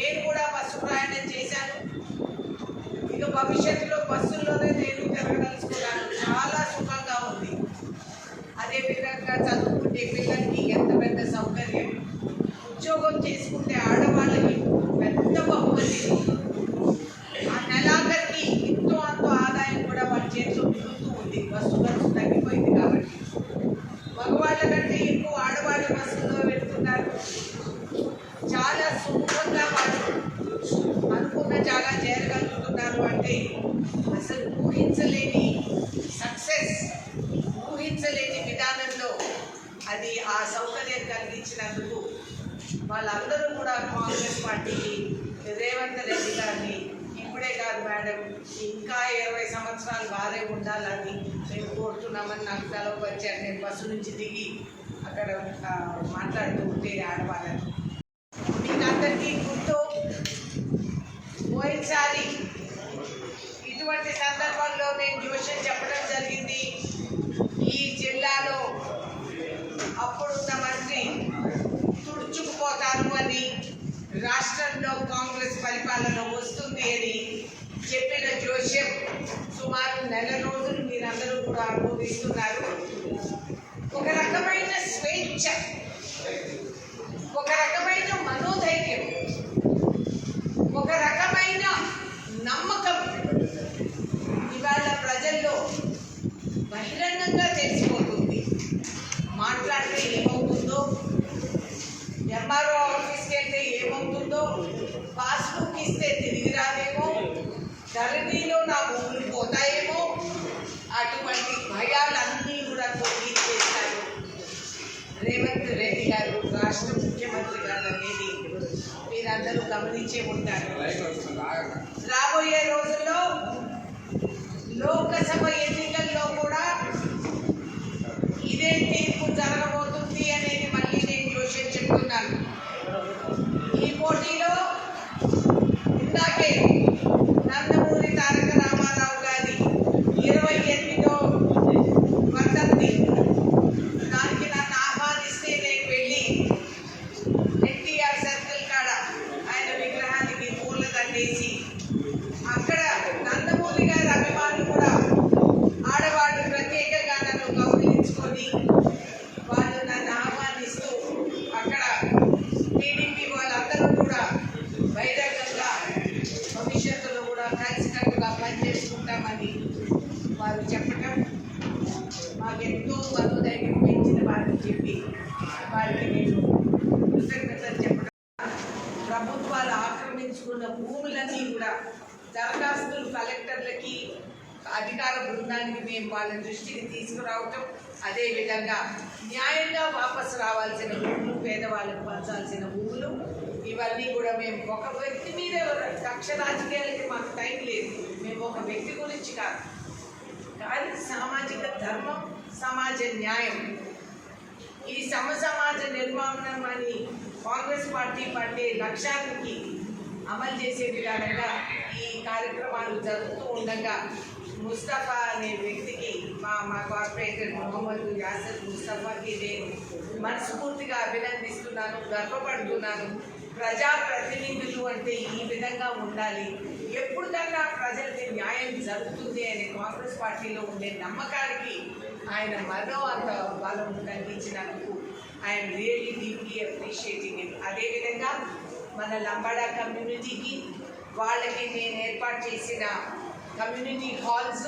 నేను కూడా బస్సు ప్రయాణం చేశాను. ఇక భవిష్యత్తులో బస్సుల్లోనే నేను తిరగదలుచుకున్నాను. చాలా సుఖంగా ఉంది. అదేవిధంగా చదువుకుంటే పిల్లలకి ఎంత పెద్ద సౌకర్యం, ఉద్యోగం చేసుకుంటే ఆడవాళ్ళకి పెద్ద బహుమతి, ఆ నెలాఖరికి ఎంతో అంత ఆదాయం కూడా వాళ్ళ చేతిలో మిగులుతూ ఉంది. బస్సు ఖర్చు తగ్గిపోయింది కాబట్టి మగవాళ్ళ కంటే ఎక్కువ ఆడవాళ్ళు బస్సులో వెళ్తున్నారు. చాలా సుఖంగా వాళ్ళు అనుకున్న చాలా చేరగలుగుతున్నారు. అంటే అసలు ఊహించలేని సక్సెస్, ఊహించలేని విధానంలో అది ఆ సౌకర్యం కలిగించినందుకు వాళ్ళందరూ కూడా కాంగ్రెస్ పార్టీకి రేవంత్ రెడ్డి గారిని ఇప్పుడే కాదు మేడం, ఇంకా 20 సంవత్సరాలు వారే ఉండాలని మేము కోరుతున్నామని నాకు తెలవచ్చారు. నేను బస్సు నుంచి దిగి అక్కడ మాట్లాడుతూ ఉంటే ఆడవాళ్ళని మీకు అందరికీ గుర్తు, పోయినసారి ఇటువంటి సందర్భంలో నేను జోష్యం చెప్పడం జరిగింది. ఈ జిల్లాలో అప్పుడున్న మంత్రి తుడుచుకుపోతారు అని, రాష్ట్రంలో కాంగ్రెస్ పరిపాలన వస్తుంది అని చెప్పిన జోష్యం సుమారు నెల రోజులు మీరందరూ కూడా అనుభవిస్తున్నారు. ఒక రకమైన స్వేచ్ఛ, ఒక రకమైన మనోధైర్యం, ఒక రకమైన నమ్మకం ఇవాళ ప్రజల్లో బహిరంగంగా తెలిసిపోతుంది. మాట్లాడితే ఏమవుతుందో, ఎంఆర్ఓ ఆఫీస్కి వెళ్తే ఏమవుతుందో, పాస్బుక్ ఇస్తే తిరిగి రాదేమో, ధరణిలో నా భూములు పోతాయేమో, అటువంటి భయాలన్నీ కూడా తొలగించేశారు రేవంత్ రెడ్డి గారు రాష్ట్ర ముఖ్యమంత్రి గారు అనేది మీరందరూ గమనించే ఉంటారు. రాబోయే రోజుల్లో లోకసభ ఎన్నికల్లో కూడా ఇదే తీర్పు జరగబోతుంది అనేది మళ్ళీ నేను జోష్యం చెప్తున్నాను. ఈ పోటీలో ఇందాకే నందమూరి తారక రామారావు గారి 28వ వర్ధంతి, దానికి నన్ను ఆహ్వానిస్తే నేను వెళ్ళి ఎన్టీఆర్ సర్కిల్ కాడ ఆయన విగ్రహానికి పూలదండేసి అక్కడ నందమూరి గారి అభిమానులు కూడా ఆడవాళ్ళు ప్రత్యేకంగా నన్ను గౌరవించుకొని వాళ్ళు నన్ను ఆహ్వానిస్తూ అక్కడ టీడీపీ వాళ్ళందరూ కూడా బహిరంగంగా భవిష్యత్తులో కూడా కలిసికట్టుగా పనిచేసుకుంటామని వారు చెప్పటం మాకెంతో మనోధైర్యం పెంచిన వారిని చెప్పి వారికి నేను కృతజ్ఞతలు చెప్పడం. ప్రభుత్వాలు ఆక్రమించుకున్న భూములన్నీ కూడా దరఖాస్తులు కలెక్టర్లకి, అధికార బృందానికి మేము వాళ్ళ దృష్టికి తీసుకురావటం, అదేవిధంగా న్యాయంగా వాపసు రావాల్సిన భూములు, పేదవాళ్ళకు పంచాల్సిన భూములు, ఇవన్నీ కూడా మేము ఒక వ్యక్తి మీద కక్ష రాజకీయాలకి మాకు టైం లేదు. మేము ఒక వ్యక్తి గురించి కాదు, కానీ సామాజిక ధర్మం, సమాజ న్యాయం, ఈ సమాజ నిర్మాణం అని కాంగ్రెస్ పార్టీ పట్టే లక్ష్యానికి అమలు చేసే విధానంగా ఈ కార్యక్రమాలు జరుగుతూ ఉండగా ముస్తఫా అనే వ్యక్తికి మా కార్పొరేటర్ మొహమ్మద్ యాసర్ ముస్తఫాకి నేను మనస్ఫూర్తిగా అభినందిస్తున్నాను, గర్వపడుతున్నాను. ప్రజాప్రతినిధులు అంటే ఈ విధంగా ఉండాలి, ఎప్పుడుకన్నా ప్రజలకి న్యాయం జరుగుతుంది అనే కాంగ్రెస్ పార్టీలో ఉండే నమ్మకానికి ఆయన మరో అంత బలం కలిగించినందుకు I'm really deeply appreciating it. అదేవిధంగా మన లంబాడా కమ్యూనిటీకి వాళ్ళకి నేను ఏర్పాటు చేసిన కమ్యూనిటీ హాల్స్